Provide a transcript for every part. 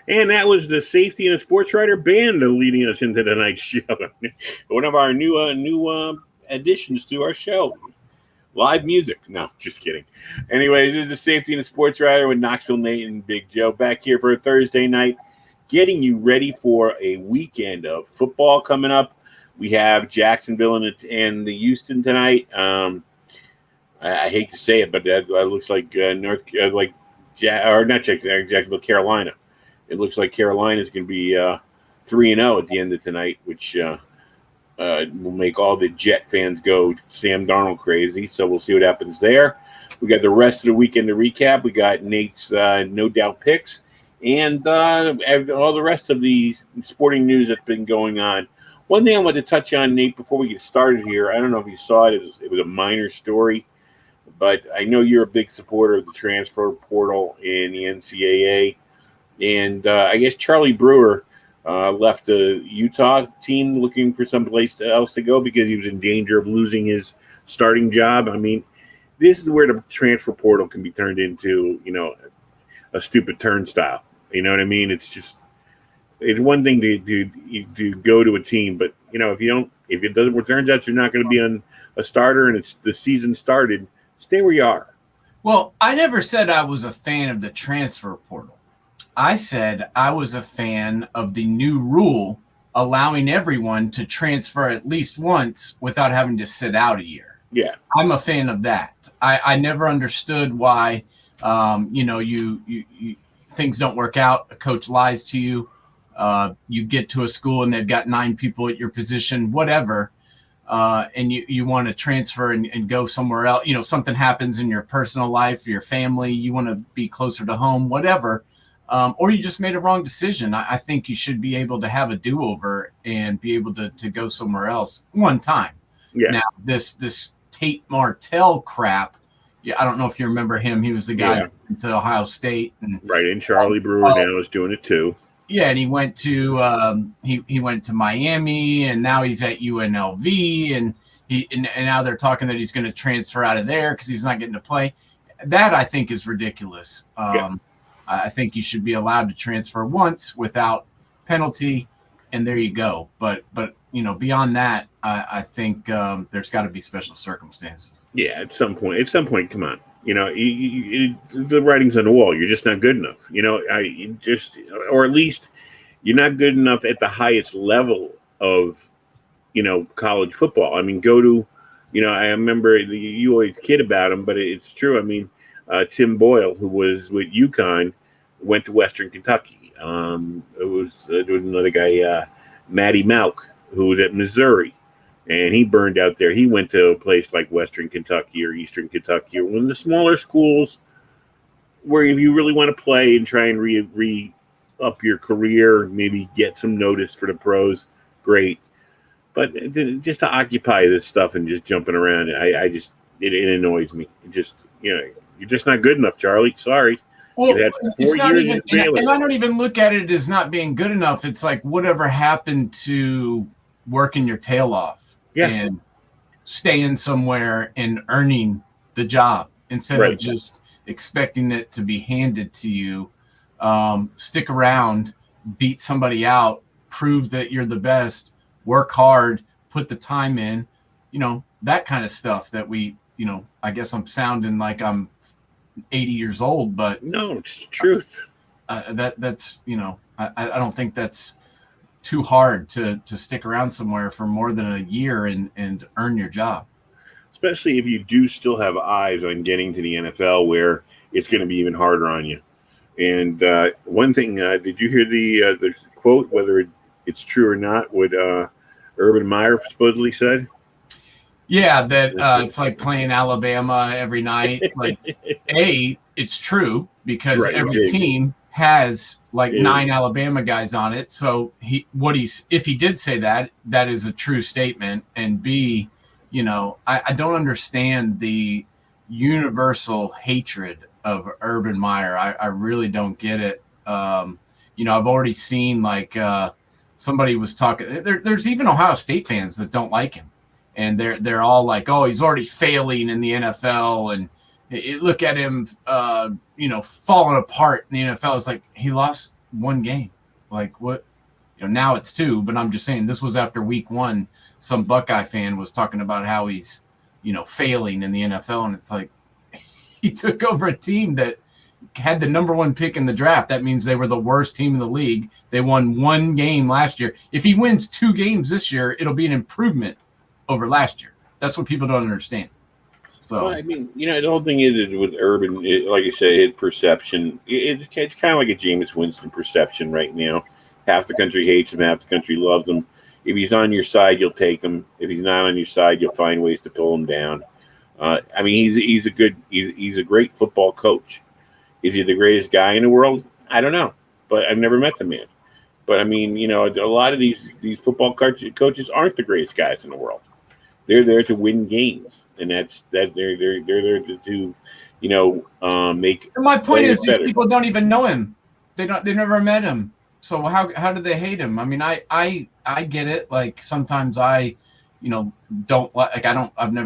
And that was the Safety and Sportswriter band leading us into tonight's show. One of our new additions to our show. Live music. No, just kidding. Anyways, this is the Safety and Sportswriter with Knoxville Nate and Big Joe back here for a Thursday night, getting you ready for a weekend of football coming up. We have Jacksonville and the Houston tonight. I hate to say it, but that looks like Jacksonville, Carolina. It looks like Carolina is going to be 3-0 at the end of tonight, which will make all the Jet fans go Sam Darnold crazy. So we'll see what happens there. We got the rest of the weekend to recap. We got Nate's No Doubt picks and all the rest of the sporting news that's been going on. One thing I want to touch on, Nate, before we get started here, I don't know if you saw it. It was a minor story, but I know you're a big supporter of the transfer portal in the NCAA. And I guess Charlie Brewer left the Utah team looking for someplace else to go because he was in danger of losing his starting job. I mean, this is where the transfer portal can be turned into, a stupid turnstile. You know what I mean? It's one thing to go to a team, but if it turns out you're not going to be on a starter and it's the season started, stay where you are. Well, I never said I was a fan of the transfer portal. I said I was a fan of the new rule allowing everyone to transfer at least once without having to sit out a year. Yeah. I'm a fan of that. I never understood why, you things don't work out. A coach lies to you. You get to a school and they've got 9 people at your position, whatever. And you want to transfer and go somewhere else. Something happens in your personal life, your family, you want to be closer to home, whatever. Or you just made a wrong decision. I think you should be able to have a do-over and be able to go somewhere else one time. Yeah. Now, this Tate Martell crap, I don't know if you remember him. He was the guy that went to Ohio State. And Charlie Brewer now is doing it too. Yeah, and he went to he went to Miami, and now he's at UNLV, and now they're talking that he's going to transfer out of there because he's not getting to play. That I think is ridiculous. I think you should be allowed to transfer once without penalty, and there you go. But beyond that, I think there's got to be special circumstances. Yeah, at some point, come on. The writing's on the wall. You're just not good enough. Or at least you're not good enough at the highest level of, college football. I mean, go to, I remember you always kid about him, but it's true. I mean, Tim Boyle, who was with UConn, went to Western Kentucky. There was another guy, Matty Mauk, who was at Missouri, and he burned out there. He went to a place like Western Kentucky or Eastern Kentucky, or one of the smaller schools where if you really want to play and try and re-up your career, maybe get some notice for the pros, great. But just to occupy this stuff and just jumping around, it annoys me. You're just not good enough, Charlie. Sorry. Well, it's not even, and I don't even look at it as not being good enough. It's like whatever happened to working your tail off and staying somewhere and earning the job instead of just expecting it to be handed to you. Stick around, beat somebody out, prove that you're the best, work hard, put the time in, that kind of stuff that we, I guess I'm sounding like I'm 80 years old, but no, it's the truth. That's I don't think that's too hard to stick around somewhere for more than a year and earn your job, especially if you do still have eyes on getting to the NFL, where it's going to be even harder on you. And one thing, did you hear the quote, whether it's true or not, what Urban Meyer supposedly said? Yeah, that it's like playing Alabama every night. Like, it's true because every team has like 9 Alabama guys on it. So if he did say that, that is a true statement. And B, I don't understand the universal hatred of Urban Meyer. I really don't get it. I've already seen somebody was talking. There's even Ohio State fans that don't like him. And they're all like, oh, he's already failing in the NFL, and look at him, falling apart in the NFL. It's like he lost one game. Like what? Now it's 2, but I'm just saying this was after week 1. Some Buckeye fan was talking about how he's, failing in the NFL, and it's like he took over a team that had the number 1 pick in the draft. That means they were the worst team in the league. They won 1 game last year. If he wins 2 games this year, it'll be an improvement over last year. That's what people don't understand. So, well, I mean, the whole thing is with Urban, like I said, his perception, it's kind of like a Jameis Winston perception right now. Half the country hates him, half the country loves him. If he's on your side, you'll take him. If he's not on your side, you'll find ways to pull him down. I mean, he's a great football coach. Is he the greatest guy in the world? I don't know, but I've never met the man. But I mean, a lot of these football coaches aren't the greatest guys in the world. They're there to win games, and they're there to make. My point is, these people don't even know him. They never met him. So how do they hate him? I mean, I get it. Like sometimes I've never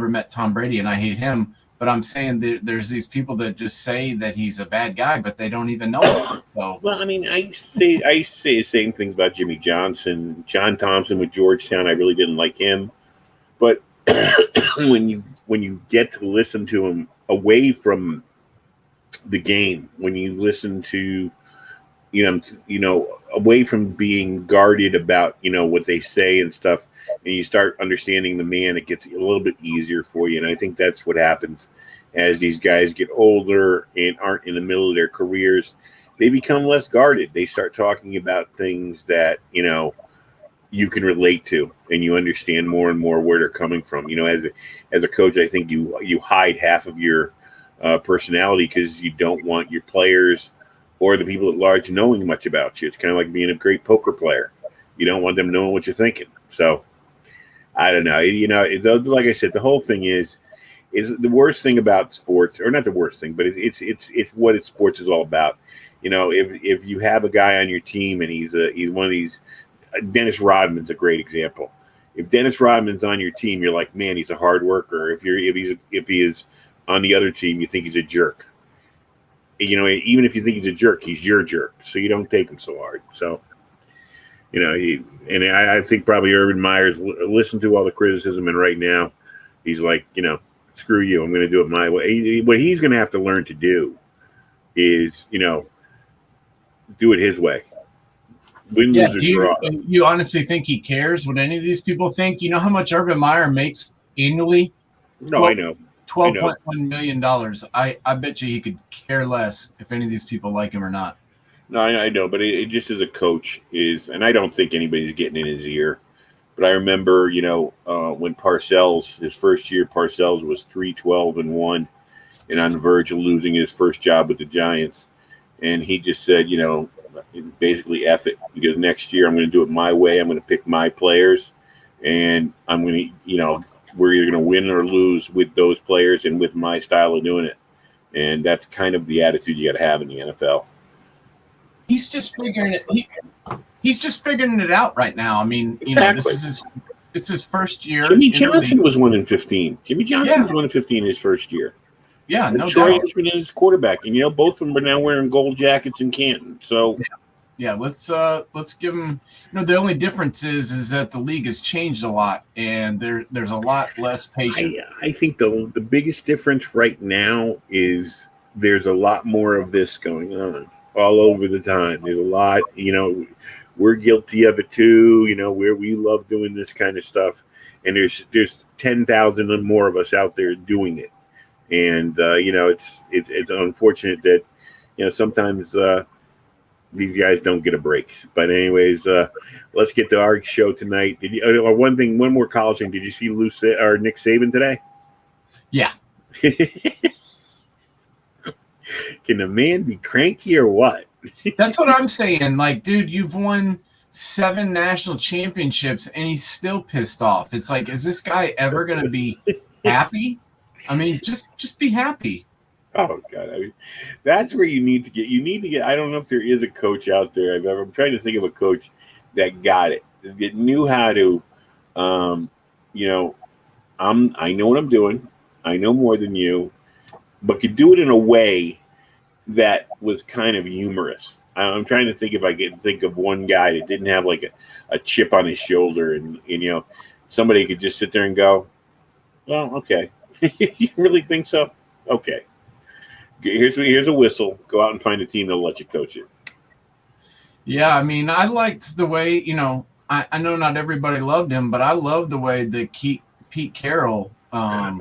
met Tom Brady and I hate him, but I'm saying that there's these people that just say that he's a bad guy, but they don't even know him. So well, I mean, I say the same things about Jimmy Johnson, John Thompson with Georgetown. I really didn't like him, but when you get to listen to him away from the game, when you listen to away from being guarded about, what they say and stuff, and you start understanding the man, it gets a little bit easier for you. And I think that's what happens as these guys get older and aren't in the middle of their careers. They become less guarded. They start talking about things that, you can relate to, and you understand more and more where they're coming from. As a coach, I think you hide half of your personality because you don't want your players or the people at large knowing much about you. It's kind of like being a great poker player. You don't want them knowing what you're thinking. So I don't know. Like I said, the whole thing is the worst thing about sports, or not the worst thing, but it's what sports is all about. If you have a guy on your team and he's one of these, Dennis Rodman's a great example. If Dennis Rodman's on your team, you're like, man, he's a hard worker. If he is on the other team, you think he's a jerk. Even if you think he's a jerk, he's your jerk. So you don't take him so hard. So, I think probably Urban Meyer's listened to all the criticism, and right now he's like, screw you. I'm going to do it my way. What he's going to have to learn to do is, do it his way. Do you honestly think he cares what any of these people think? You know how much Urban Meyer makes annually? No, I know. $12.1 million. I bet you he could care less if any of these people like him or not. No, I know, but it just as a coach is, and I don't think anybody's getting in his ear. But I remember, when Parcells, his first year, Parcells was 3-12-1, and on the verge of losing his first job with the Giants, and he just said, basically F it, because next year I'm going to do it my way. I'm going to pick my players, and I'm going to, we're either going to win or lose with those players and with my style of doing it. And that's kind of the attitude you got to have in the NFL. He's just figuring it. He's just figuring it out right now. I mean, Exactly. It's his first year. Jimmy Johnson was 1-15. Jimmy Johnson was 1-15 his first year. Yeah, and no Troy doubt. Aikman is his quarterback, and both of them are now wearing gold jackets in Canton. So. Yeah, let's give them. The only difference is that the league has changed a lot, and there's a lot less patience. I think the biggest difference right now is there's a lot more of this going on all over the time. There's a lot, we're guilty of it too. Where we love doing this kind of stuff, and there's 10,000 and more of us out there doing it, and it's unfortunate that sometimes. These guys don't get a break. But anyways, let's get to our show tonight. One more college thing. Did you see Nick Saban today? Yeah. Can the man be cranky or what? That's what I'm saying. Like, dude, you've won 7 national championships and he's still pissed off. It's like, is this guy ever going to be happy? I mean, just be happy. Oh God! I mean, that's where you need to get. You need to get. I don't know if there is a coach out there. I'm trying to think of a coach that got it, that knew how to. I know what I'm doing. I know more than you, but could do it in a way that was kind of humorous. I'm trying to think if I can think of one guy that didn't have like a chip on his shoulder, and somebody could just sit there and go, "Well, okay, you really think so? Okay, here's a whistle. Go out and find a team that'll let you coach it." Yeah, I mean, I liked the way, I know not everybody loved him, but I love the way that Pete Carroll.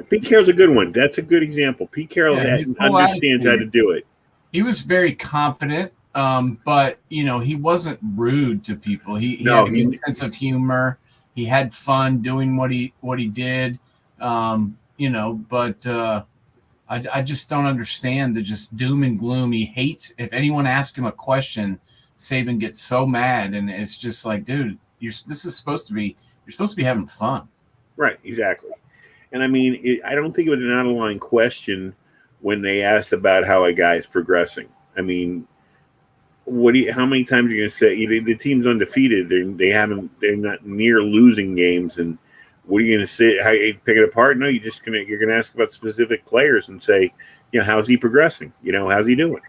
Pete Carroll's a good one. That's a good example. Pete Carroll understands how to do it. He was very confident, but he wasn't rude to people. He had a good sense of humor. He had fun doing what he did. But I just don't understand the just doom and gloom. He hates if anyone asks him a question. Saban gets so mad, and it's just like, dude, you're supposed to be having fun. Right, exactly. And I mean, I don't think it was an out of line question when they asked about how a guy's progressing. I mean, how many times are you going to say the team's undefeated? They're not near losing games, and what are you going to say? How you pick it apart? No, you're going to ask about specific players and say, how's he progressing? How's he doing?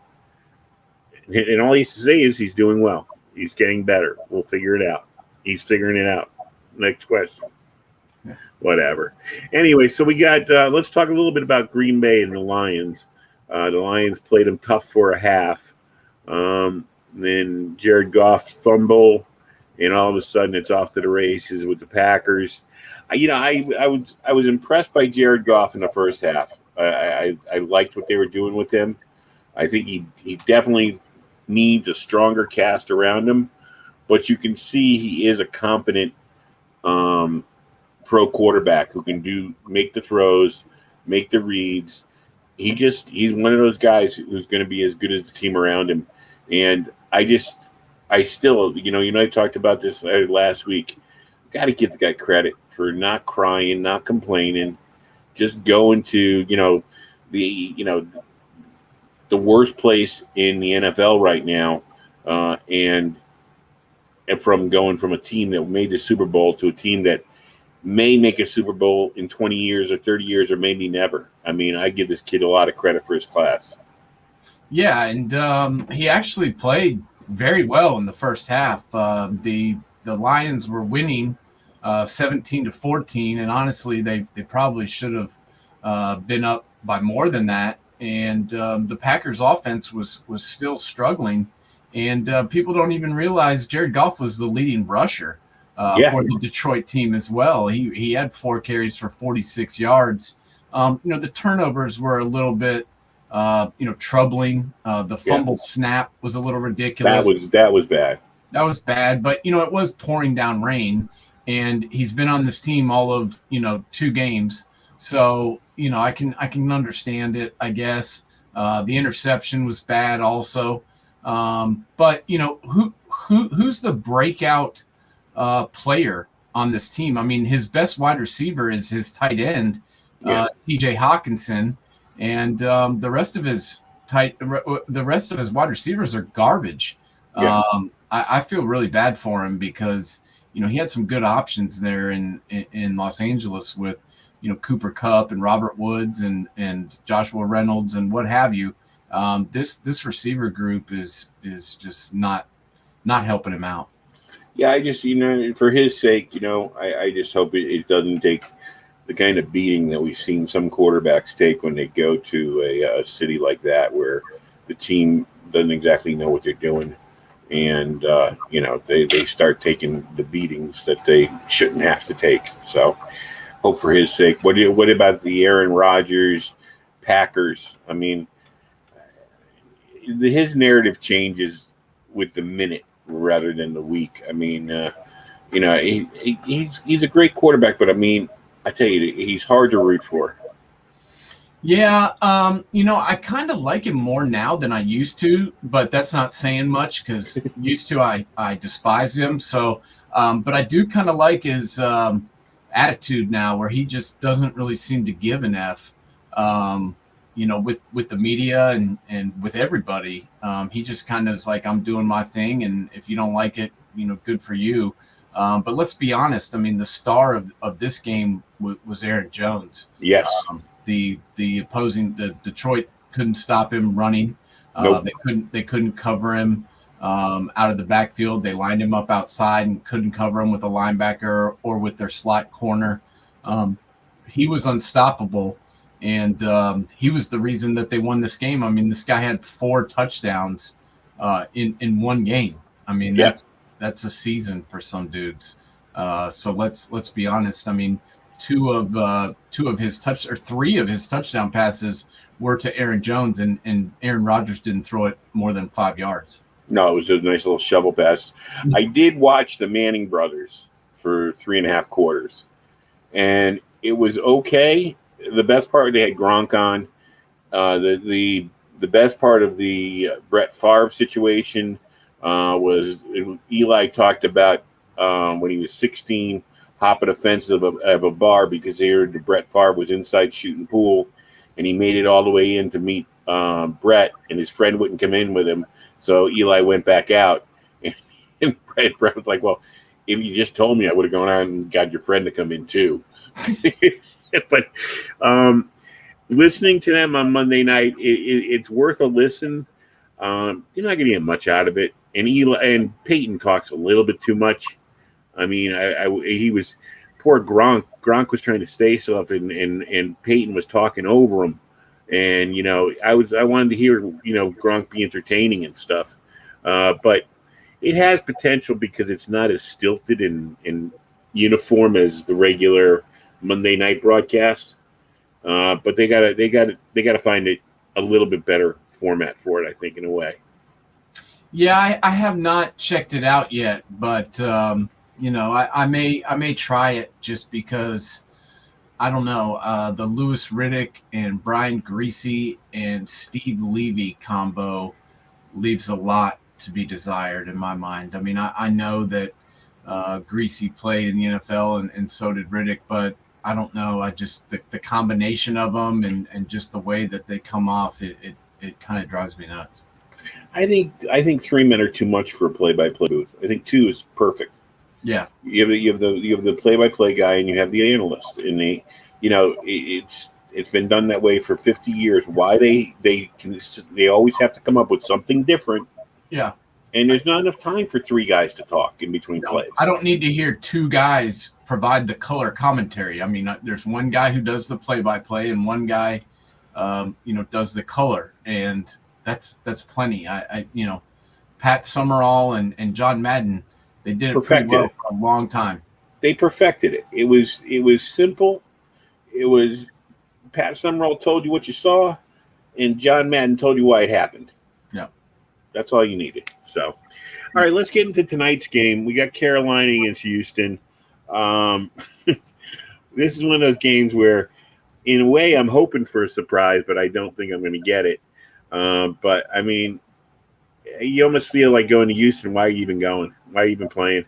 And all he has to say is he's doing well. He's getting better. We'll figure it out. He's figuring it out. Next question. Yeah. Whatever. Anyway, so we got let's talk a little bit about Green Bay and the Lions. The Lions played them tough for a half. Then Jared Goff fumble, and all of a sudden it's off to the races with the Packers. I was impressed by Jared Goff in the first half. I liked what they were doing with him. I think he definitely needs a stronger cast around him, but you can see he is a competent pro quarterback who can make the throws, make the reads. He's one of those guys who's going to be as good as the team around him. And I still, I talked about this last week. Got to give the guy credit for not crying, not complaining, just going to, the worst place in the NFL right now, and from going from a team that made the Super Bowl to a team that may make a Super Bowl in 20 years or 30 years or maybe never. I mean, I give this kid a lot of credit for his class. Yeah, and he actually played very well in the first half. The Lions were winning 17-14, and honestly, they probably should have been up by more than that. And the Packers' offense was still struggling, and people don't even realize Jared Goff was the leading rusher for the Detroit team as well. He had 4 carries for 46 yards. The turnovers were a little bit troubling. The fumble snap was a little ridiculous. That was bad. That was bad, but it was pouring down rain, and he's been on this team all of 2 games. So, I can understand it, I guess. The interception was bad also. But, who's the breakout player on this team? I mean, his best wide receiver is his tight end, TJ Hawkinson, and the rest of his wide receivers are garbage. Yeah. I feel really bad for him because, he had some good options there in Los Angeles with, Cooper Kupp and Robert Woods and Joshua Reynolds and what have you. This receiver group is just not helping him out. Yeah, I just, for his sake, I just hope it doesn't take the kind of beating that we've seen some quarterbacks take when they go to a city like that where the team doesn't exactly know what they're doing. And, they start taking the beatings that they shouldn't have to take. So hope for his sake. What about the Aaron Rodgers Packers? I mean, his narrative changes with the minute rather than the week. I mean, he's a great quarterback, but I mean, I tell you, he's hard to root for. Yeah, I kind of like him more now than I used to, but that's not saying much because used to I despise him. So, but I do kind of like his attitude now, where he just doesn't really seem to give an F. With the media and with everybody, he just kind of is like, I'm doing my thing, and if you don't like it, good for you. But let's be honest. I mean, the star of this game was Aaron Jones. Yes. The Detroit couldn't stop him running. Nope. They couldn't cover him out of the backfield. They lined him up outside and couldn't cover him with a linebacker or with their slot corner. He was unstoppable, and he was the reason that they won this game. I mean, this guy had 4 touchdowns in one game. I mean, that's a season for some dudes. So let's be honest. I mean, 3 of his touchdown passes were to Aaron Jones, and Aaron Rodgers didn't throw it more than 5 yards. No, it was just a nice little shovel pass. I did watch the Manning brothers for 3.5 quarters, and it was okay. The best part, they had Gronk on. The best part of the Brett Favre situation was Eli talked about when he was 16, hopping a fence of a bar because they heard that Brett Favre was inside shooting pool, and he made it all the way in to meet Brett, and his friend wouldn't come in with him. So Eli went back out, and Brett was like, well, if you just told me, I would have gone out and got your friend to come in too. But listening to them on Monday night, it's worth a listen. You're not going to get much out of it. And and Peyton talks a little bit too much. I mean, he was poor Gronk. Gronk was trying to stay soft, and Peyton was talking over him. And I wanted to hear Gronk be entertaining and stuff, but it has potential because it's not as stilted and uniform as the regular Monday night broadcast. But they gotta find it a little bit better format for it, I think, in a way. Yeah, I have not checked it out yet, but I may try it just because. I don't know, the Louis Riddick and Brian Greasy and Steve Levy combo leaves a lot to be desired in my mind. I mean, I know that Greasy played in the NFL and so did Riddick, but I don't know. I just the combination of them and just the way that they come off, it kind of drives me nuts. I think 3 men are too much for a play-by-play booth. I think 2 is perfect. Yeah, you have the play-by-play guy, and you have the analyst, and it's been done that way for 50 years. Why they always have to come up with something different. Yeah, and there's not enough time for 3 guys to talk in between plays. I don't need to hear 2 guys provide the color commentary. I mean, there's one guy who does the play-by-play, and one guy, does the color, and that's plenty. I Pat Summerall and John Madden. They did it pretty well for a long time. They perfected it. It was simple. It was Pat Summerall told you what you saw, and John Madden told you why it happened. Yeah. That's all you needed. So, all right, let's get into tonight's game. We got Carolina against Houston. This is one of those games where, in a way, I'm hoping for a surprise, but I don't think I'm going to get it. But, I mean, you almost feel like going to Houston. Why are you even going? Why are you even playing?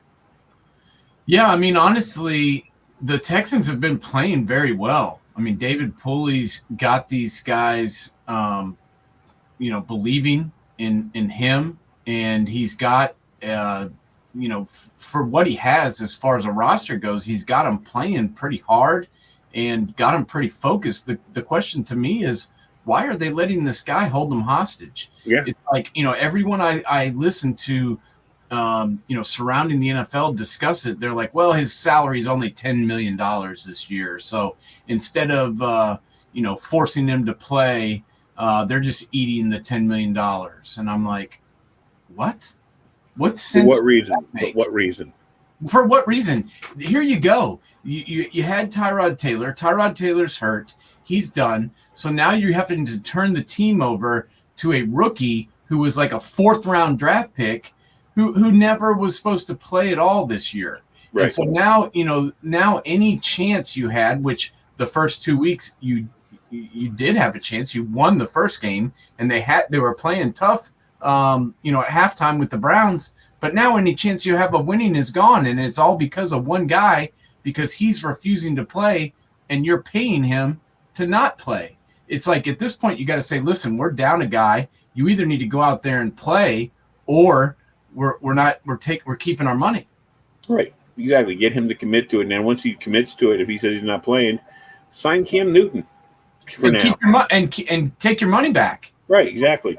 Yeah, I mean, honestly, the Texans have been playing very well. I mean, David Pulley's got these guys, believing in him, and he's got, for what he has as far as a roster goes, he's got them playing pretty hard and got them pretty focused. The question to me is, why are they letting this guy hold them hostage? Yeah. It's like, everyone I listen to, surrounding the NFL discuss it. They're like, well, his salary is only $10 million this year. So instead of, forcing him to play, they're just eating the $10 million. And I'm like, what? What sense? For what reason? What reason? For what reason? Here you go. You had Tyrod Taylor. Tyrod Taylor's hurt. He's done. So now you're having to turn the team over to a rookie who was like a 4th-round draft pick who never was supposed to play at all this year. Right. And so now any chance you had, which the first 2 weeks you did have a chance. You won the first game, and they were playing tough, at halftime with the Browns. But now any chance you have of winning is gone, and it's all because of one guy, because he's refusing to play, and you're paying him to not play. It's like at this point you got to say, listen, we're down a guy. You either need to go out there and play, or we're keeping our money. Right, exactly. Get him to commit to it, and then once he commits to it, if he says he's not playing, sign Cam Newton for and now. Keep your and take your money back. Right, exactly.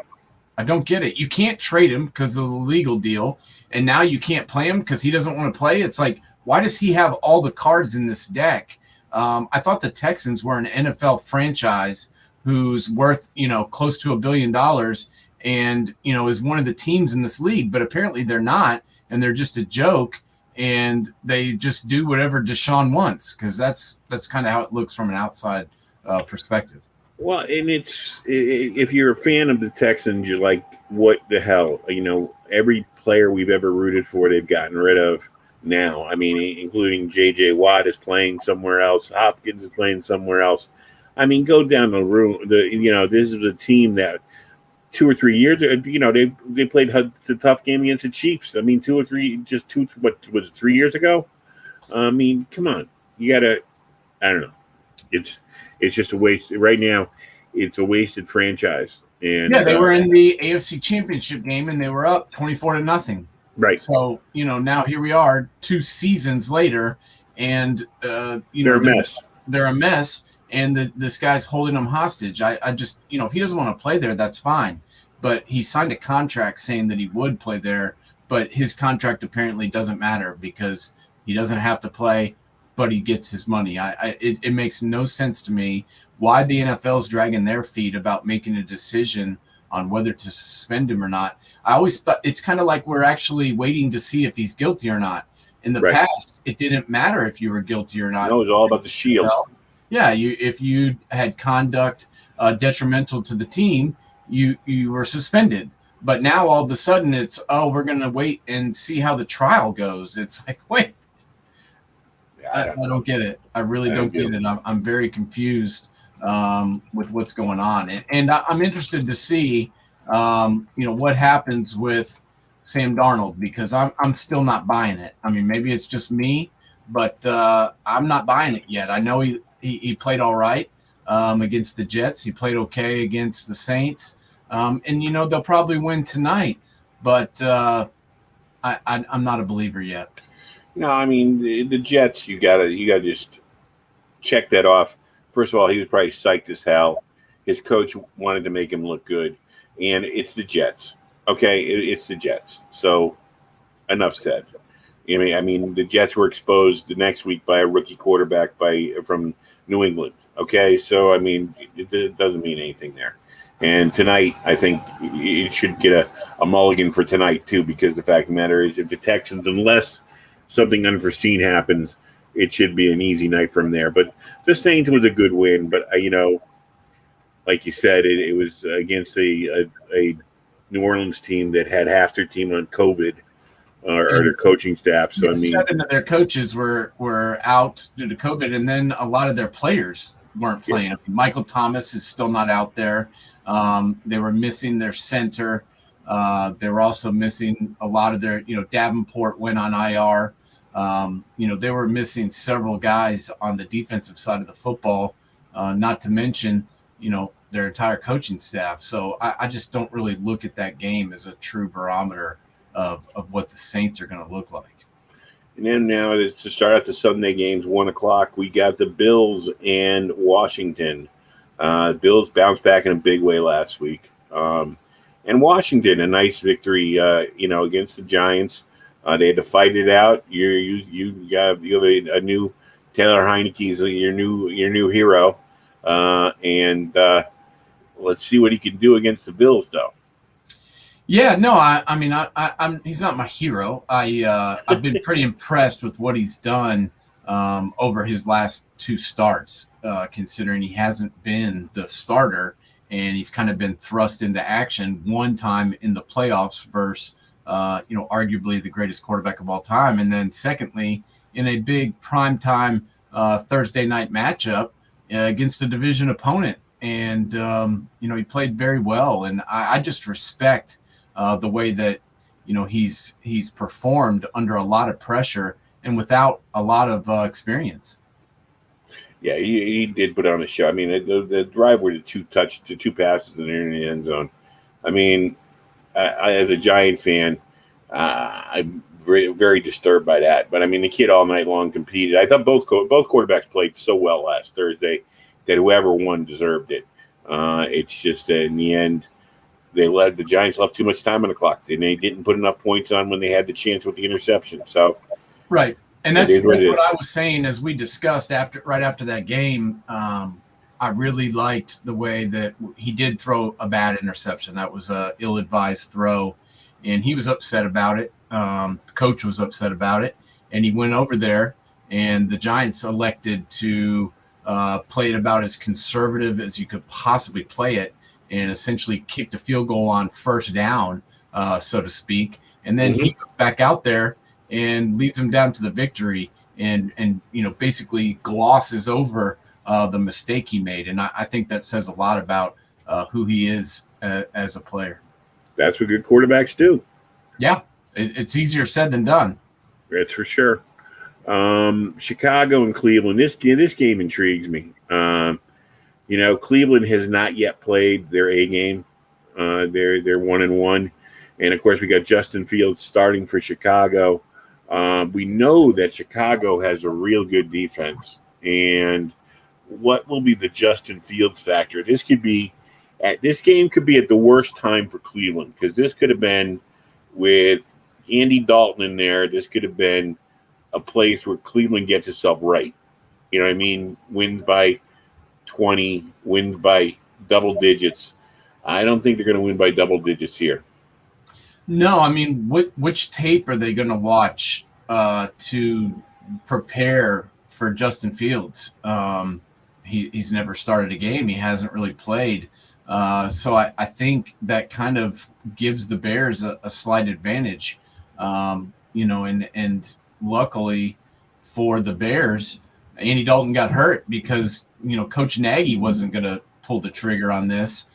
I don't get it. You can't trade him because of the legal deal, and now you can't play him because he doesn't want to play. It's like, why does he have all the cards in this deck? I thought the Texans were an NFL franchise who's worth, close to $1 billion and, is one of the teams in this league, but apparently they're not, and they're just a joke, and they just do whatever Deshaun wants, because that's kind of how it looks from an outside perspective. Well, and if you're a fan of the Texans, you're like, what the hell? Every player we've ever rooted for, they've gotten rid of now. I mean, including J.J. Watt is playing somewhere else. Hopkins is playing somewhere else. I mean, go down the room. This is a team that 2 or 3 years ago, they played the tough game against the Chiefs. I mean, 2 or 3, what was it, 3 years ago? I mean, come on. You got to, I don't know. It's just a waste. Right now, it's a wasted franchise. And yeah, they were in the AFC Championship game, and they were up 24-0. Right. So, now here we are 2 seasons later, and, they're a mess. They're a mess, and this guy's holding them hostage. I just, if he doesn't want to play there, that's fine. But he signed a contract saying that he would play there, but his contract apparently doesn't matter because he doesn't have to play, but he gets his money. It makes no sense to me why the NFL's dragging their feet about making a decision on whether to suspend him or not. I always thought it's kind of like we're actually waiting to see if he's guilty or not. In the past, it didn't matter if you were guilty or not. No, it was all about the shield. Yeah, if you had conduct detrimental to the team, you were suspended. But now all of a sudden it's, we're going to wait and see how the trial goes. It's like, wait. I don't get it. I really don't get it. I'm very confused with what's going on. And I'm interested to see, what happens with Sam Darnold, because I'm still not buying it. I mean, maybe it's just me, but I'm not buying it yet. I know he played all right against the Jets. He played okay against the Saints. And, they'll probably win tonight. But I'm not a believer yet. No, I mean the Jets. You gotta just check that off. First of all, he was probably psyched as hell. His coach wanted to make him look good, and it's the Jets. Okay, it's the Jets. So enough said. I mean the Jets were exposed the next week by a rookie quarterback from New England. Okay, so I mean it doesn't mean anything there. And tonight, I think it should get a mulligan for tonight too, because the fact of the matter is, if the Texans, unless something unforeseen happens, it should be an easy night from there. But the Saints was a good win. But, like you said, it was against a New Orleans team that had half their team on COVID or their coaching staff. So, 7 of their coaches were out due to COVID, and then a lot of their players weren't playing. I mean, Michael Thomas is still not out there. They were missing their center. They were also missing a lot of their, Davenport went on IR. They were missing several guys on the defensive side of the football, not to mention, their entire coaching staff. So I just don't really look at that game as a true barometer of what the Saints are going to look like. And then now to start out the Sunday games, 1:00, we got the Bills and Washington. Bills bounced back in a big way last week. And Washington, a nice victory, against the Giants. They had to fight it out. You have a new Taylor Heineke's your new hero, and let's see what he can do against the Bills, though. Yeah, no, I'm he's not my hero. I've been pretty impressed with what he's done over his last 2 starts, considering he hasn't been the starter. And he's kind of been thrust into action one time in the playoffs versus, arguably the greatest quarterback of all time. And then secondly, in a big primetime Thursday night matchup against a division opponent. And, he played very well. And I just respect the way that, he's performed under a lot of pressure and without a lot of experience. Yeah, he did put on a show. I mean, the drive where the 2 passes in the end zone. I mean, as a Giant fan, I'm very, very disturbed by that. But I mean, the kid all night long competed. I thought both quarterbacks played so well last Thursday that whoever won deserved it. It's just in the end, The Giants left too much time on the clock, and they didn't put enough points on when they had the chance with the interception. So, right, and that's what I was saying as we discussed right after that game. I really liked the way that he did throw a bad interception. That was a ill-advised throw, and he was upset about it. The coach was upset about it, and he went over there, and the Giants elected to play it about as conservative as you could possibly play it, and essentially kicked a field goal on first down, so to speak. And then he goes back out there and leads them down to the victory and basically glosses over the mistake he made. And I think that says a lot about who he is as a player. That's what good quarterbacks do. Yeah, it's easier said than done. That's for sure. Chicago and Cleveland. This game intrigues me. Cleveland has not yet played their A game. They're 1-1, and of course we got Justin Fields starting for Chicago. We know that Chicago has a real good defense, and what will be the Justin Fields factor? This game could be at the worst time for Cleveland, because this could have been with Andy Dalton in there. This could have been a place where Cleveland gets itself right. You know what I mean? Wins by 20, wins by double digits. I don't think they're going to win by double digits here. No, I mean, which tape are they going to watch to prepare for Justin Fields? He's never started a game. He hasn't really played. So I think that kind of gives the Bears a slight advantage. And luckily for the Bears, Andy Dalton got hurt because, Coach Nagy wasn't going to pull the trigger on this.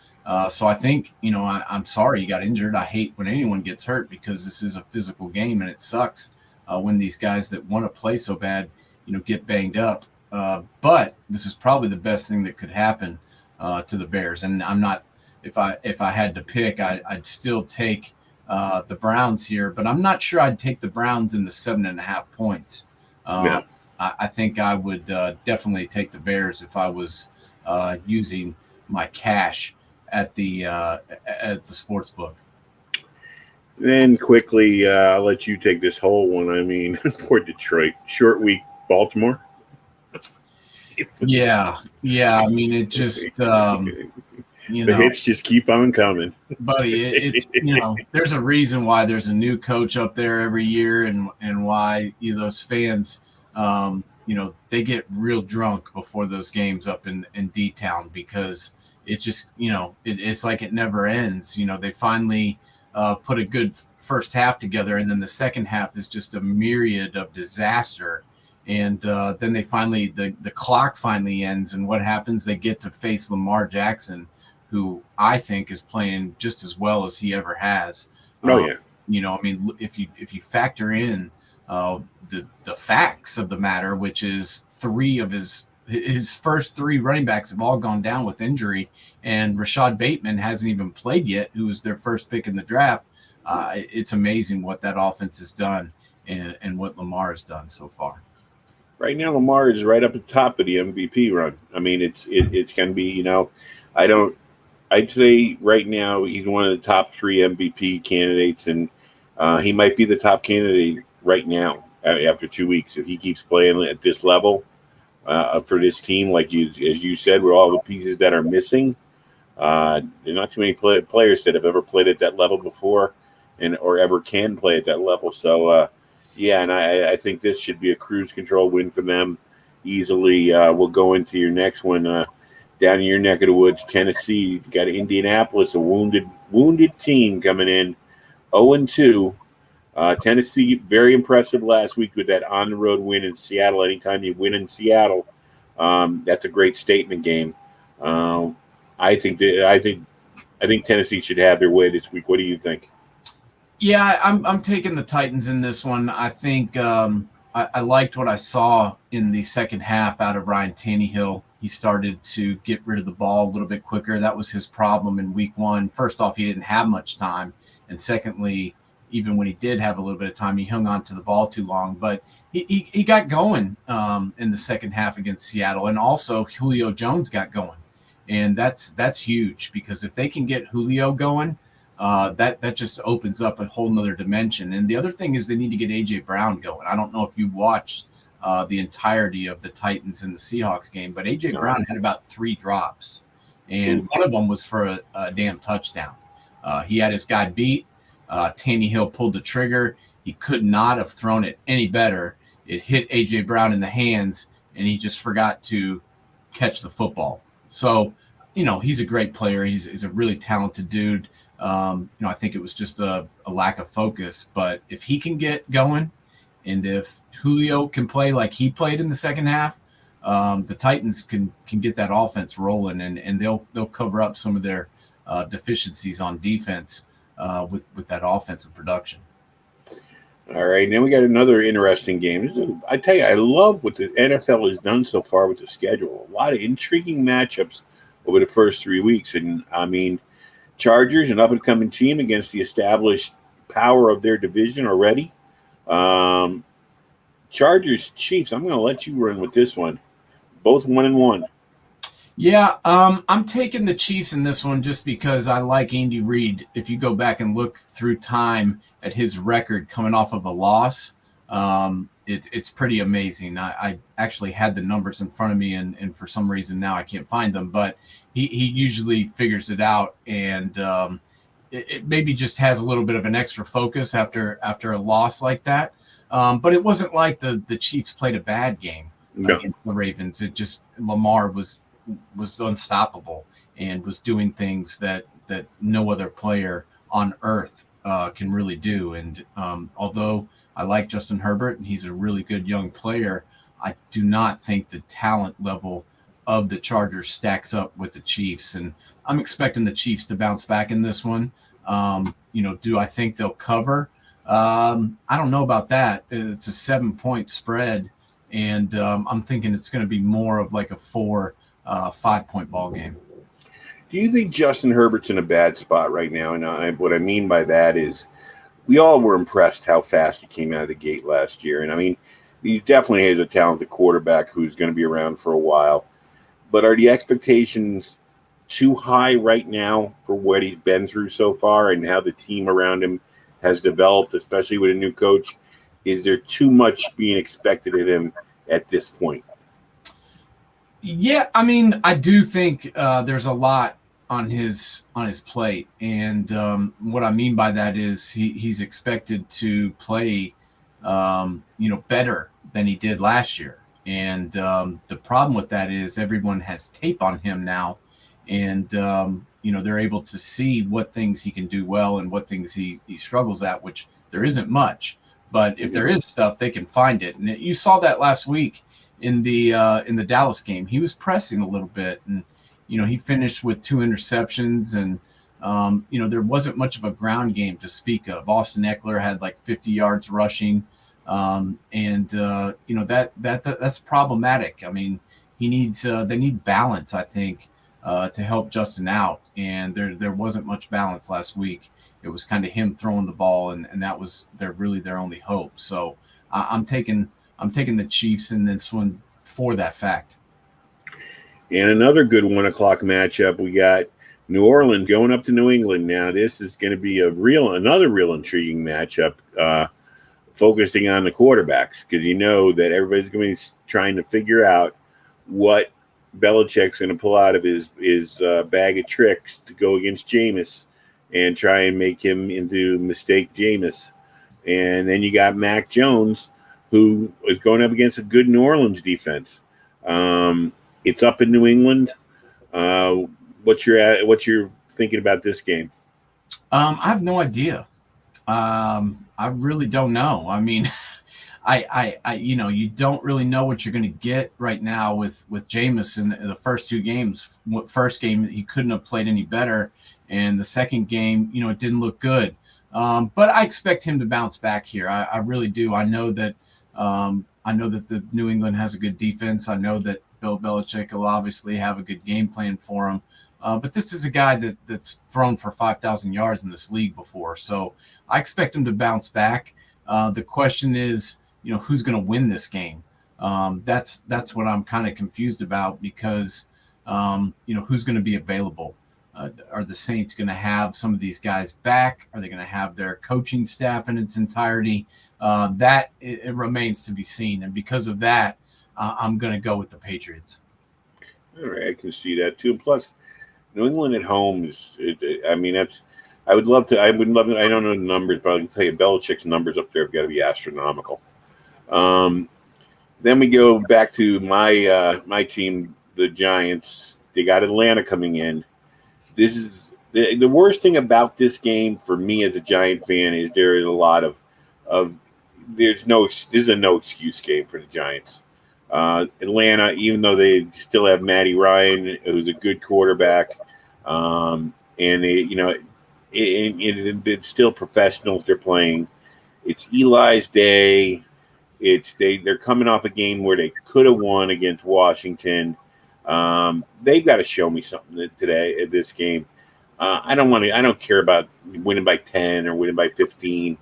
So I think, I'm sorry he got injured. I hate when anyone gets hurt because this is a physical game, and it sucks when these guys that want to play so bad, get banged up. But this is probably the best thing that could happen to the Bears. And I'm not, if I had to pick, I'd still take the Browns here, but I'm not sure I'd take the Browns in the 7.5 points. Yeah. I think I would definitely take the Bears if I was using my cash at the sports book. Then quickly, I'll let you take this whole one. I mean, poor Detroit. Short week, Baltimore. Yeah. I mean, it just the hits just keep on coming, buddy. It's there's a reason why there's a new coach up there every year, and why those fans, they get real drunk before those games up in D-Town, because it just it's like it never ends. They finally put a good first half together, and then the second half is just a myriad of disaster. And then they finally the clock finally ends, and what happens? They get to face Lamar Jackson, who I think is playing just as well as he ever has. Oh yeah. I mean, if you factor in the facts of the matter, which is three of his first three running backs have all gone down with injury, and Rashad Bateman hasn't even played yet, who was their first pick in the draft. It's amazing what that offense has done and what Lamar has done so far. Right now, Lamar is right up at the top of the MVP run. I mean, it's going to be, I'd say right now he's one of the top 3 MVP candidates, and he might be the top candidate right now after 2 weeks if he keeps playing at this level for this team. Like as you said, with all the pieces that are missing, there are not too many players that have ever played at that level before, or ever can play at that level. So. Yeah, and I think this should be a cruise control win for them easily. We'll go into your next one down in your neck of the woods, Tennessee. You got Indianapolis, a wounded team coming in 0-2. Tennessee, very impressive last week with that on-the-road win in Seattle. Anytime you win in Seattle, that's a great statement game. I think Tennessee should have their way this week. What do you think? Yeah, I'm taking the Titans in this one. I think I liked what I saw in the second half out of Ryan Tannehill. He started to get rid of the ball a little bit quicker. That was his problem in week 1. First off, he didn't have much time. And secondly, even when he did have a little bit of time, he hung on to the ball too long. But he got going in the second half against Seattle. And also Julio Jones got going. And that's huge, because if they can get Julio going, that just opens up a whole nother dimension. And the other thing is they need to get A.J. Brown going. I don't know if you watched the entirety of the Titans and the Seahawks game, but A.J. Brown had about 3 drops, and one of them was for a damn touchdown. He had his guy beat. Tannehill pulled the trigger. He could not have thrown it any better. It hit A.J. Brown in the hands, and he just forgot to catch the football. So, he's a great player. He's a really talented dude. I think it was just a lack of focus. But if he can get going, and if Julio can play like he played in the second half, the Titans can get that offense rolling, and they'll cover up some of their deficiencies on defense with that offensive production. All right, now we got another interesting game. I tell you, I love what the NFL has done so far with the schedule. A lot of intriguing matchups over the first 3 weeks. And, I mean, Chargers, an up-and-coming team against the established power of their division already. Chargers, Chiefs, I'm going to let you run with this one. Both 1-1. Yeah, I'm taking the Chiefs in this one just because I like Andy Reid. If you go back and look through time at his record coming off of a loss, it's pretty amazing. I actually had the numbers in front of me, and for some reason now I can't find them, but he usually figures it out, and it maybe just has a little bit of an extra focus after a loss like that. But it wasn't like the Chiefs played a bad game against the Ravens. It just Lamar was unstoppable and was doing things that no other player on earth can really do. And although I like Justin Herbert and he's a really good young player, I do not think the talent level of the Chargers stacks up with the Chiefs. And I'm expecting the Chiefs to bounce back in this one. Do I think they'll cover? I don't know about that. It's a 7-point spread, and I'm thinking it's going to be more of like a 5-point ball game. Do you think Justin Herbert's in a bad spot right now? And what I mean by that is we all were impressed how fast he came out of the gate last year. And, I mean, he definitely is a talented quarterback who's going to be around for a while. But are the expectations too high right now for what he's been through so far and how the team around him has developed, especially with a new coach? Is there too much being expected of him at this point? Yeah, I mean, I do think there's a lot on his plate, and what I mean by that is he's expected to play, better than he did last year. And the problem with that is everyone has tape on him now, and they're able to see what things he can do well and what things he struggles at, which there isn't much. But if there is stuff, they can find it, and you saw that last week in the Dallas game. He was pressing a little bit, and he finished with 2 interceptions, and there wasn't much of a ground game to speak of. Austin Eckler had like 50 yards rushing, and that's problematic. I mean, they need balance, I think, to help Justin out, and there wasn't much balance last week. It was kind of him throwing the ball, and that was their only hope. So I'm taking the Chiefs in this one for that fact. And another good 1:00 matchup, we got New Orleans going up to New England. Now, this is going to be another real intriguing matchup, focusing on the quarterbacks, because that everybody's going to be trying to figure out what Belichick's going to pull out of his bag of tricks to go against Jameis and try and make him into mistake Jameis. And then you got Mac Jones, who is going up against a good New Orleans defense. It's up in New England. What's your thinking about this game? I have no idea. I really don't know. I mean, you don't really know what you're going to get right now with Jameis in the first 2 games. First game, he couldn't have played any better, and the second game, it didn't look good. But I expect him to bounce back here. I really do. I know that the New England has a good defense. I know that Bill Belichick will obviously have a good game plan for him. But this is a guy that's thrown for 5,000 yards in this league before. So I expect him to bounce back. The question is, who's going to win this game? That's what I'm kind of confused about, because who's going to be available. Are the Saints going to have some of these guys back? Are they going to have their coaching staff in its entirety? That it remains to be seen. And because of that, I'm going to go with the Patriots. All right, I can see that too. Plus, New England at home is. That's. I would love to. I would love. I don't know the numbers, but I can tell you, Belichick's numbers up there have got to be astronomical. Then we go back to my team, the Giants. They got Atlanta coming in. This is the worst thing about this game for me as a Giant fan is there is a lot of this is a no excuse game for the Giants. Atlanta, even though they still have Matty Ryan, who's a good quarterback, and it's still professionals they're playing. It's Eli's day. They're coming off a game where they could have won against Washington. They've got to show me something today at this game. I don't care about winning by 10 or winning by 15,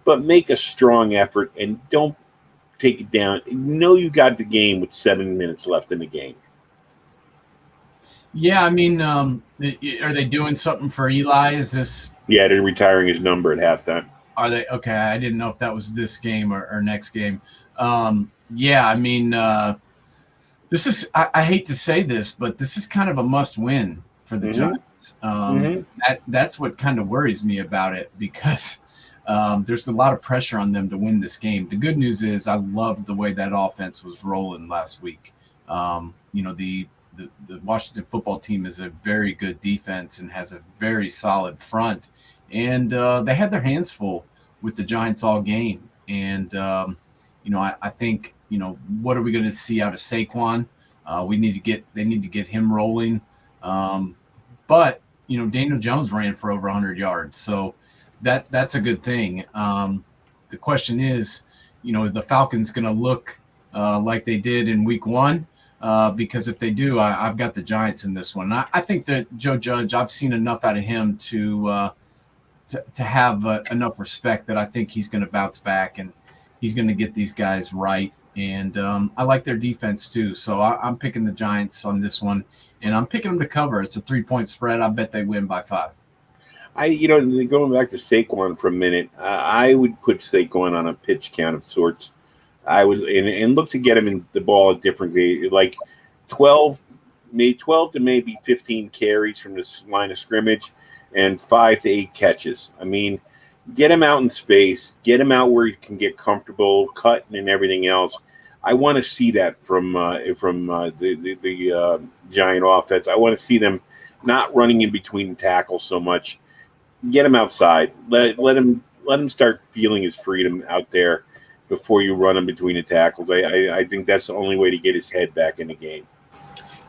but make a strong effort and don't take it down. You got the game with 7 minutes left in the game. Yeah, are they doing something for Eli? Is this? Yeah, they're retiring his number at halftime. Are they? Okay, I didn't know if that was this game or next game. This is, I hate to say this, but this is kind of a must-win for the Giants. That's what kind of worries me about it because there's a lot of pressure on them to win this game. The good news is I loved the way that offense was rolling last week. The Washington football team is a very good defense and has a very solid front. And they had their hands full with the Giants all game. And, I think, what are we going to see out of Saquon? They need to get him rolling. But Daniel Jones ran for over 100 yards. So that's a good thing. The question is, the Falcons going to look like they did in week 1? Because if they do, I've got the Giants in this one. I think that Joe Judge, I've seen enough out of him to have enough respect that I think he's going to bounce back and he's going to get these guys right. And I like their defense too. So I'm picking the Giants on this one, and I'm picking them to cover. It's a 3-point spread. I bet they win by 5. Going back to Saquon for a minute, I would put Saquon on a pitch count of sorts. I would and look to get him in the ball differently, like 12 to maybe 15 carries from this line of scrimmage and 5 to 8 catches. Get him out in space, get him out where he can get comfortable cutting and everything else. I want to see that from the Giant offense. I want to see them not running in between tackles so much. Get him outside. Let him start feeling his freedom out there before you run him between the tackles. I think that's the only way to get his head back in the game.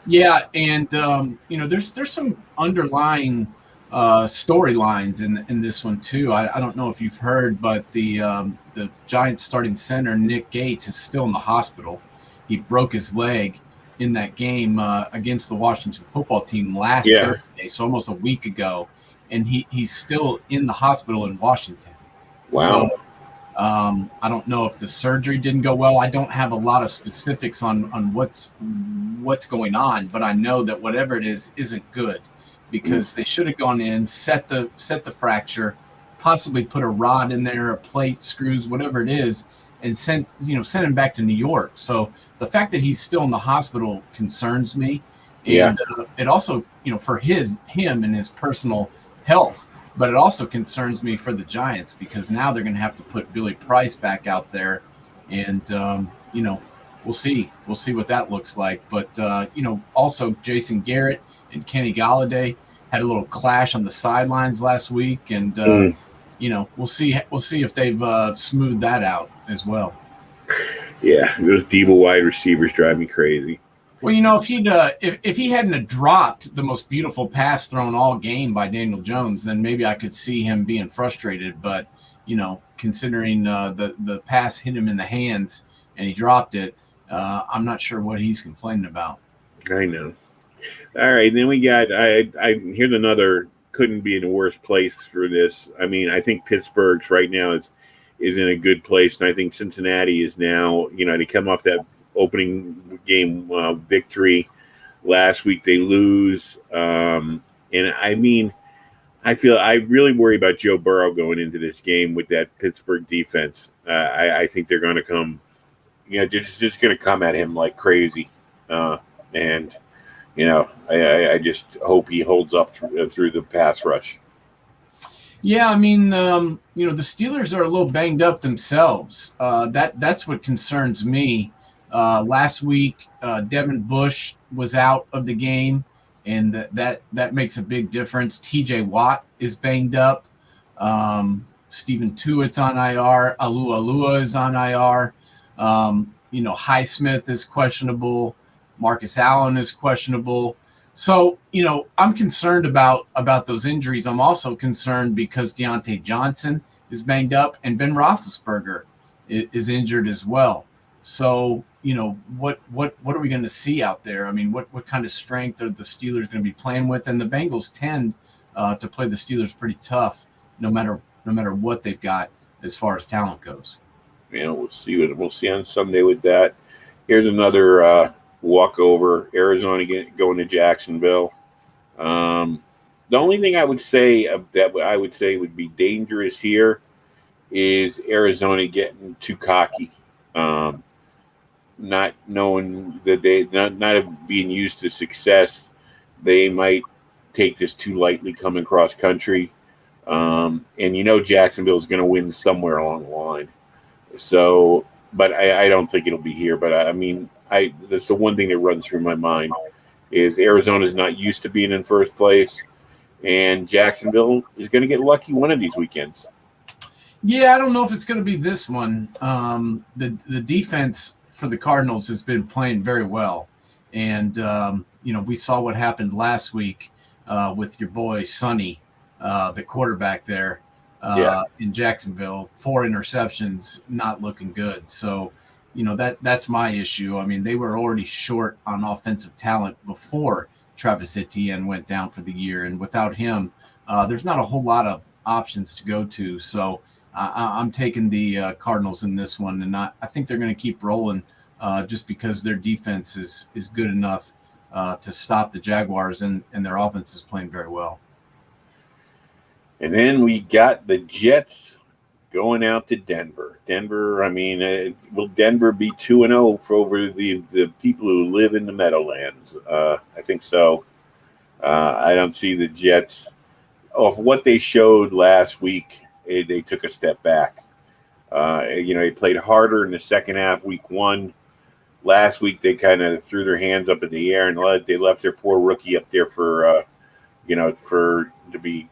Yeah, and there's some underlying storylines in this one too. I don't know if you've heard, but the Giants starting center Nick Gates is still in the hospital. He broke his leg in that game against the Washington football team last Thursday, so almost a week ago, and he's still in the hospital in Washington. Wow. So, I don't know if the surgery didn't go well. I don't have a lot of specifics on what's going on, but I know that whatever it is isn't good because they should have gone in, set the fracture, possibly put a rod in there, a plate, screws, whatever it is, and sent him back to New York. So the fact that he's still in the hospital concerns me, and it also for him and his personal health. But it also concerns me for the Giants because now they're going to have to put Billy Price back out there, and we'll see what that looks like. But also Jason Garrett and Kenny Golladay had a little clash on the sidelines last week, and we'll see if they've smoothed that out as well. Yeah, those diva wide receivers drive me crazy. Well, if he hadn't have dropped the most beautiful pass thrown all game by Daniel Jones, then maybe I could see him being frustrated. But considering the pass hit him in the hands and he dropped it, I'm not sure what he's complaining about. I know. All right, then we got. I here's another. Couldn't be in a worse place for this. I think Pittsburgh's right now is in a good place, and I think Cincinnati is now. They come off that opening game victory. Last week they lose. And I mean, I really worry about Joe Burrow going into this game with that Pittsburgh defense. I think they're going to come, they're just going to come at him like crazy. And I just hope he holds up through the pass rush. Yeah, I mean, the Steelers are a little banged up themselves. That's what concerns me. Last week, Devin Bush was out of the game, and that makes a big difference. T.J. Watt is banged up. Stephen Tuitt's on IR. Alua is on IR. Highsmith is questionable. Marcus Allen is questionable. So, I'm concerned about those injuries. I'm also concerned because Deontay Johnson is banged up and Ben Roethlisberger is injured as well. So, what are we going to see out there? I mean, what kind of strength are the Steelers going to be playing with? And the Bengals tend to play the Steelers pretty tough, no matter what they've got as far as talent goes. We'll see on Sunday with that. Here's another walkover. Arizona going to Jacksonville. The only thing I would say would be dangerous here is Arizona getting too cocky, not knowing that they not being used to success. They might take this too lightly coming cross country, and Jacksonville is going to win somewhere along the line. So, but I don't think it'll be here. But I mean, that's the one thing that runs through my mind is Arizona's not used to being in first place, and Jacksonville is going to get lucky one of these weekends. Yeah, I don't know if it's going to be this one. The defense for the Cardinals has been playing very well, and we saw what happened last week with your boy Sonny, the quarterback there in Jacksonville. 4 interceptions, not looking good. So, that's my issue. I mean, they were already short on offensive talent before Travis Etienne went down for the year, and without him, there's not a whole lot of options to go to. So I'm taking the Cardinals in this one, and I think they're going to keep rolling just because their defense is good enough to stop the Jaguars, and their offense is playing very well. And then we got the Jets going out to Denver. Denver, I mean, will Denver be 2-0 for over the people who live in the Meadowlands? I think so. I don't see the Jets. Of what they showed last week, they took a step back. They played harder in the second half, week 1. Last week, they kind of threw their hands up in the air and they left their poor rookie up there for to be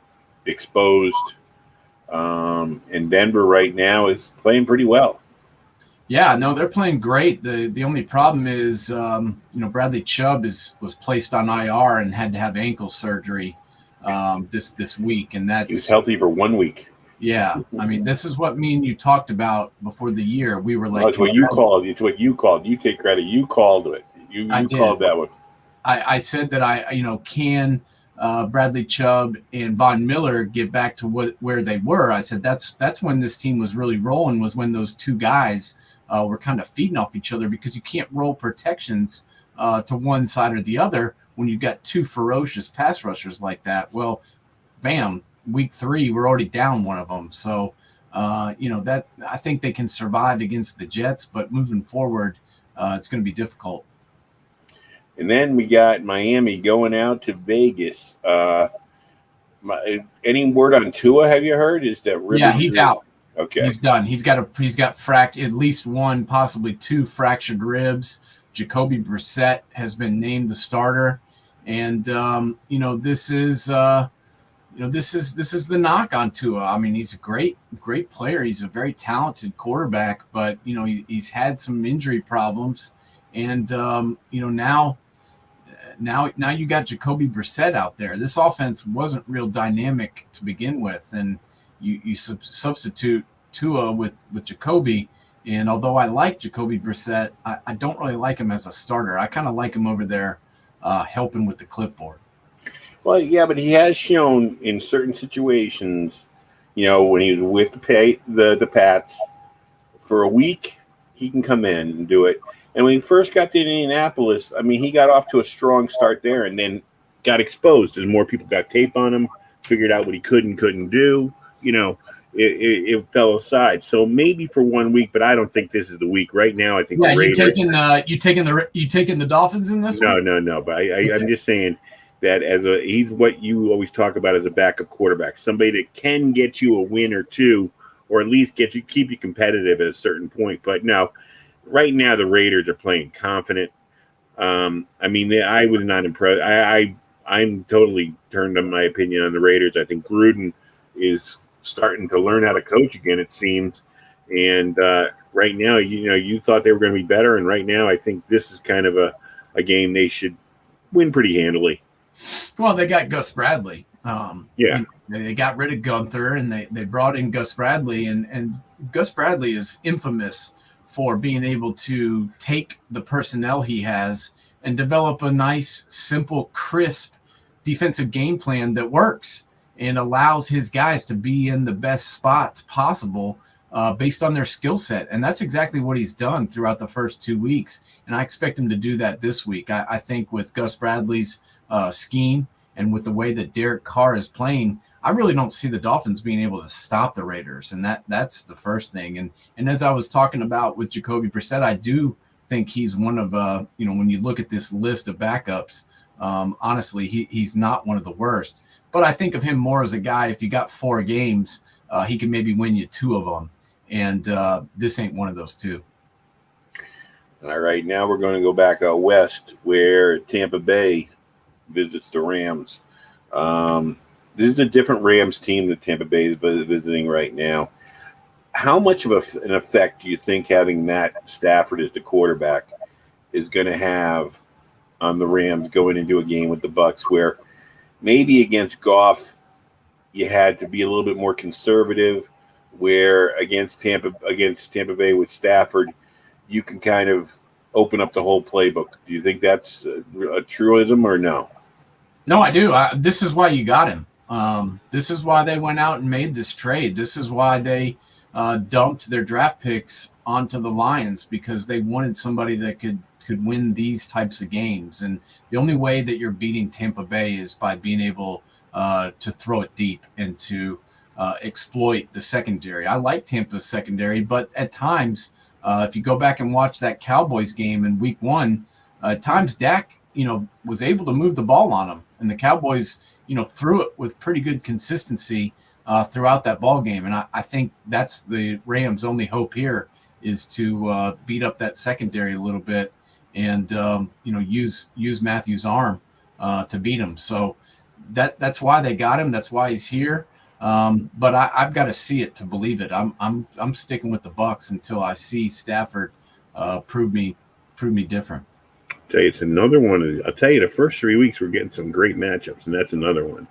exposed. And Denver right now is playing pretty well. Yeah, no, they're playing great. The only problem is, Bradley Chubb was placed on IR and had to have ankle surgery this week, and he was healthy for 1 week. Yeah, I mean, this is what me and you talked about before the year. We were like, it's what you called. It's what you called. You take credit. You called it. You called that one. I said that can Bradley Chubb and Von Miller get back to where they were. I said that's when this team was really rolling, was when those two guys were kind of feeding off each other, because you can't roll protections to one side or the other when you've got two ferocious pass rushers like that. Well, bam, week 3, we're already down one of them. So, that I think they can survive against the Jets, but moving forward, it's going to be difficult. And then we got Miami going out to Vegas. Any word on Tua? Have you heard? Is that Rivers? Yeah, he's out. Okay, he's done. He's got at least 1, possibly 2 fractured ribs. Jacoby Brissett has been named the starter, and this is the knock on Tua. I mean, he's a great player. He's a very talented quarterback, but he's had some injury problems, and now you got Jacoby Brissett out there. This offense wasn't real dynamic to begin with, and you substitute Tua with Jacoby. And although I like Jacoby Brissett, I don't really like him as a starter. I kind of like him over there helping with the clipboard. Well, yeah, but he has shown in certain situations, when he was with the Pats for a week, he can come in and do it. And when he first got to Indianapolis, I mean, he got off to a strong start there, and then got exposed as more people got tape on him, figured out what he could and couldn't do. You know, it fell aside. So maybe for 1 week, but I don't think this is the week. Right now, I think Yeah, the Raiders. you taking the Dolphins in this one? No. But I'm just saying that he's what you always talk about as a backup quarterback, somebody that can get you a win or two, or at least keep you competitive at a certain point. But no, right now the Raiders are playing confident. I mean, I was not impressed. I'm totally turned on my opinion on the Raiders. I think Gruden is starting to learn how to coach again, it seems. And right now, you thought they were going to be better, and right now I think this is kind of a game they should win pretty handily. Well, they got Gus Bradley. Yeah. They got rid of Gunther, and they brought in Gus Bradley, and Gus Bradley is infamous for being able to take the personnel he has and develop a nice, simple, crisp defensive game plan that works and allows his guys to be in the best spots possible based on their skill set. And that's exactly what he's done throughout the first 2 weeks. And I expect him to do that this week. I think with Gus Bradley's scheme and with the way that Derek Carr is playing, I really don't see the Dolphins being able to stop the Raiders. And that's the first thing. And as I was talking about with Jacoby Brissett, I do think he's one of, when you look at this list of backups, honestly, he's not one of the worst. But I think of him more as a guy, if you got 4 games, he can maybe win you 2 of them. And this ain't one of those 2. All right, now we're going to go back out west where Tampa Bay visits the Rams. This is a different Rams team that Tampa Bay is visiting right now. How much of an effect do you think having Matt Stafford as the quarterback is going to have on the Rams going into a game with the Bucs, where maybe against Goff you had to be a little bit more conservative, where against Tampa Bay with Stafford you can kind of open up the whole playbook? Do you think that's a truism or no? No, I do. This is why you got him. This is why they went out and made this trade. This is why they dumped their draft picks onto the Lions, because they wanted somebody that could win these types of games. And the only way that you're beating Tampa Bay is by being able to throw it deep and to exploit the secondary. I like Tampa's secondary, but at times, if you go back and watch that Cowboys game in week 1, at times Dak, was able to move the ball on them, and the Cowboys, threw it with pretty good consistency throughout that ball game. And I think that's the Rams' only hope here, is to beat up that secondary a little bit and use Matthew's arm to beat him. So that's why they got him. That's why he's here. But I've got to see it to believe it. I'm sticking with the Bucs until I see Stafford prove me different. I'll tell you, it's another one. I'll tell you, the first 3 weeks we're getting some great matchups, and that's another one.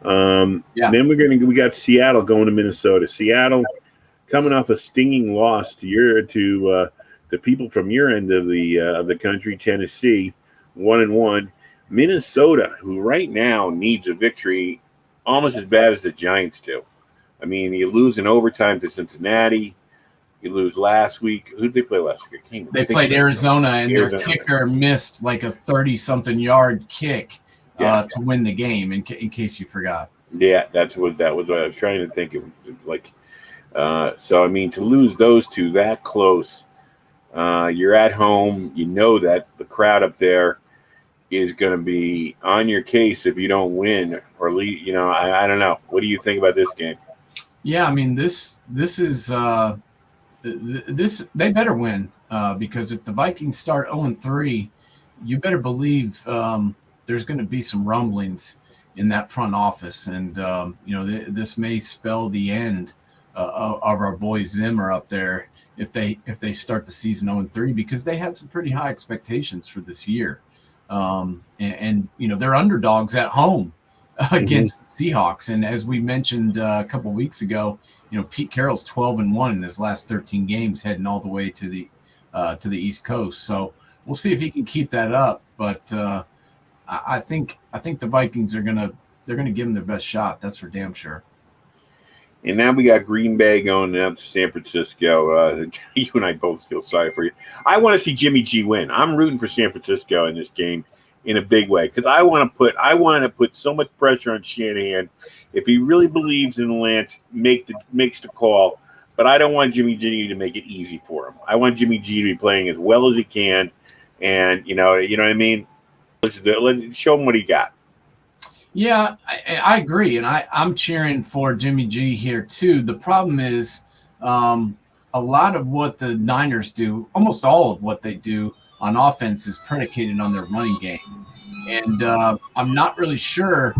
Then we got Seattle going to Minnesota. Seattle coming off a stinging loss to the people from your end of the country, Tennessee, 1-1. Minnesota, who right now needs a victory almost as bad as the Giants do. I mean, you lose in overtime to Cincinnati. You lose last week. Who did they play last week? They played Arizona, and their kicker missed like a 30-something yard kick to win the game, in case you forgot. Yeah, that was what I was trying to think of. Like, so, I mean, to lose those two that close, you're at home. You know that the crowd up there is going to be on your case if you don't win or leave. I don't know. What do you think about this game? Yeah, I mean, this is they better win because if the Vikings start 0-3, you better believe there's going to be some rumblings in that front office, and this may spell the end of our boy Zimmer up there if they start the season 0-3, because they had some pretty high expectations for this year. And they're underdogs at home against the Seahawks. And as we mentioned a couple weeks ago, Pete Carroll's 12-1 in his last 13 games, heading all the way to the East Coast. So we'll see if he can keep that up. But I think the Vikings they're gonna give him their best shot. That's for damn sure. And now we got Green Bay going out to San Francisco. You and I both feel sorry for you. I want to see Jimmy G win. I'm rooting for San Francisco in this game in a big way because I want to put so much pressure on Shanahan. If he really believes in Lance, makes the call. But I don't want Jimmy G to make it easy for him. I want Jimmy G to be playing as well as he can, and you know what I mean. Let's show him what he got. Yeah, I agree, and I'm cheering for Jimmy G here too. The problem is a lot of what the Niners do, almost all of what they do on offense is predicated on their running game. And I'm not really sure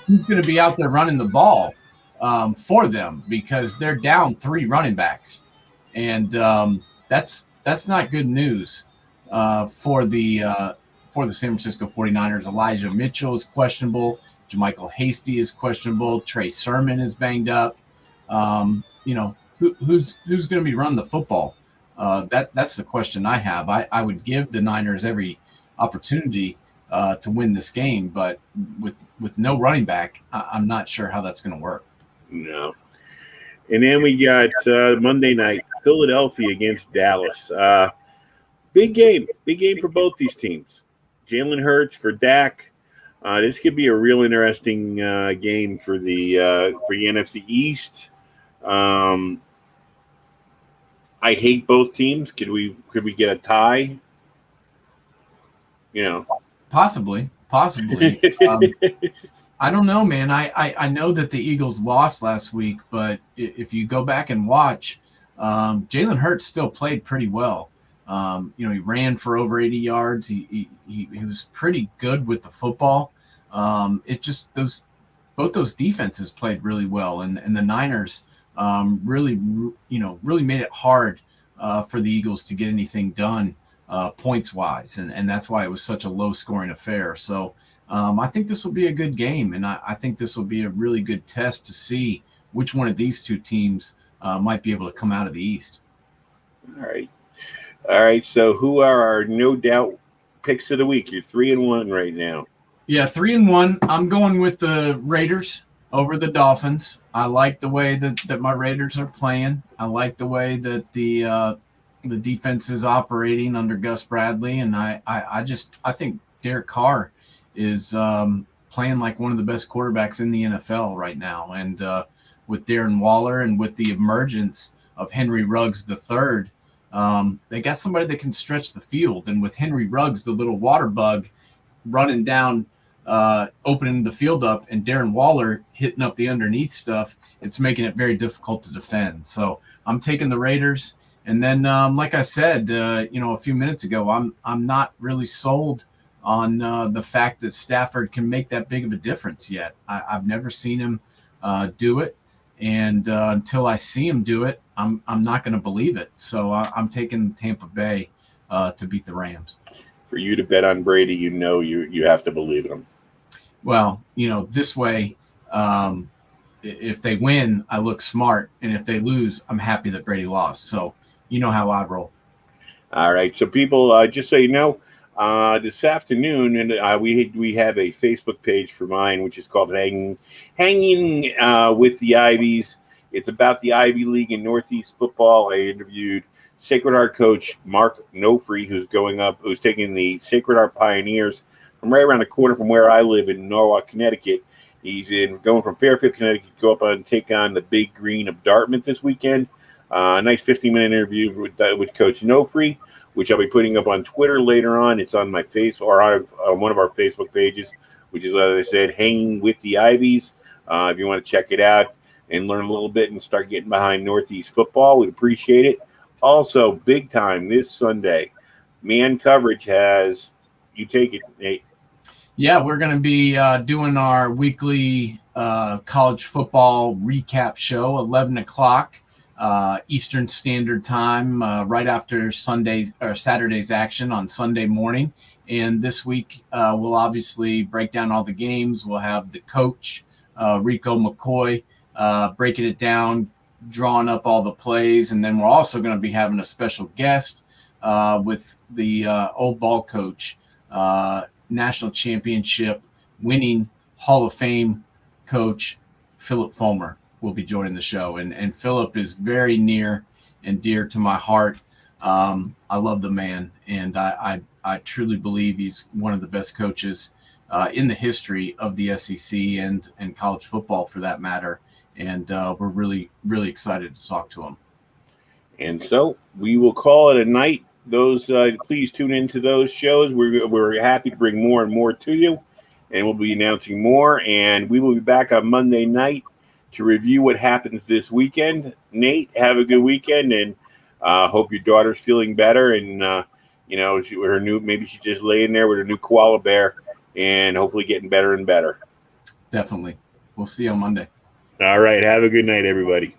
who's going to be out there running the ball for them because they're down 3 running backs. And that's not good news for the San Francisco 49ers. Elijah Mitchell is questionable. JaMychal Hasty is questionable. Trey Sermon is banged up. Who's going to be running the football? That's the question I have. I would give the Niners every opportunity to win this game, but with no running back, I'm not sure how that's going to work. No. And then we got Monday night, Philadelphia against Dallas. Big game for both these teams. Jalen Hurts for Dak. This could be a real interesting game for the NFC East. I hate both teams. Could we get a tie? Possibly. I don't know, man. I know that the Eagles lost last week, but if you go back and watch, Jalen Hurts still played pretty well. He ran for over 80 yards. He was pretty good with the football. Both those defenses played really well, and the Niners really made it hard for the Eagles to get anything done points wise, and that's why it was such a low scoring affair. So I think this will be a good game, and I think this will be a really good test to see which one of these two teams might be able to come out of the East. All right. So who are our no doubt picks of the week? You're 3-1 right now. Yeah, 3-1. I'm going with the Raiders over the Dolphins. I like the way that my Raiders are playing. I like the way that the defense is operating under Gus Bradley, and I think Derek Carr is playing like one of the best quarterbacks in the NFL right now. And with Darren Waller and with the emergence of Henry Ruggs III, they got somebody that can stretch the field. And with Henry Ruggs, the little water bug, running down, opening the field up, and Darren Waller hitting up the underneath stuff, it's making it very difficult to defend. So I'm taking the Raiders. And then, like I said, a few minutes ago, I'm not really sold on the fact that Stafford can make that big of a difference yet. I've never seen him do it, and until I see him do it, I'm not going to believe it. So I'm taking Tampa Bay to beat the Rams. For you to bet on Brady, you have to believe in him. Well, this way, if they win, I look smart, and if they lose, I'm happy that Brady lost. So you know how I roll. All right. So people, just so you know, this afternoon, and we have a Facebook page for mine, which is called Hanging with the Ivies. It's about the Ivy League in Northeast football. I interviewed Sacred Heart coach Mark Nofree, who's taking the Sacred Heart Pioneers from right around the corner from where I live in Norwalk, Connecticut. He's going from Fairfield, Connecticut, to go up and take on the Big Green of Dartmouth this weekend. A nice 15-minute interview with Coach Nofree, which I'll be putting up on Twitter later on. It's on my face or on one of our Facebook pages, which is, as I said, Hanging with the Ivies. If you want to check it out and learn a little bit and start getting behind Northeast football, we'd appreciate it. Also, big time this Sunday, Man Coverage has – you take it, Nate. Yeah, we're going to be doing our weekly college football recap show, 11 o'clock. Eastern Standard Time, right after Saturday's action on Sunday morning. And this week, we'll obviously break down all the games. We'll have the coach, Rico McCoy, breaking it down, drawing up all the plays. And then we're also going to be having a special guest with the old ball coach, national championship winning Hall of Fame coach, Philip Fulmer will be joining the show. And Philip is very near and dear to my heart. I love the man, and I truly believe he's one of the best coaches in the history of the SEC and college football, for that matter. And we're really, really excited to talk to him. And so we will call it a night. Those please tune into those shows. We're happy to bring more and more to you, and we'll be announcing more. And we will be back on Monday night to review what happens this weekend. Nate, have a good weekend, and hope your daughter's feeling better. And maybe she's just laying there with her new koala bear, and hopefully getting better and better. Definitely. We'll see you on Monday. All right. Have a good night, everybody.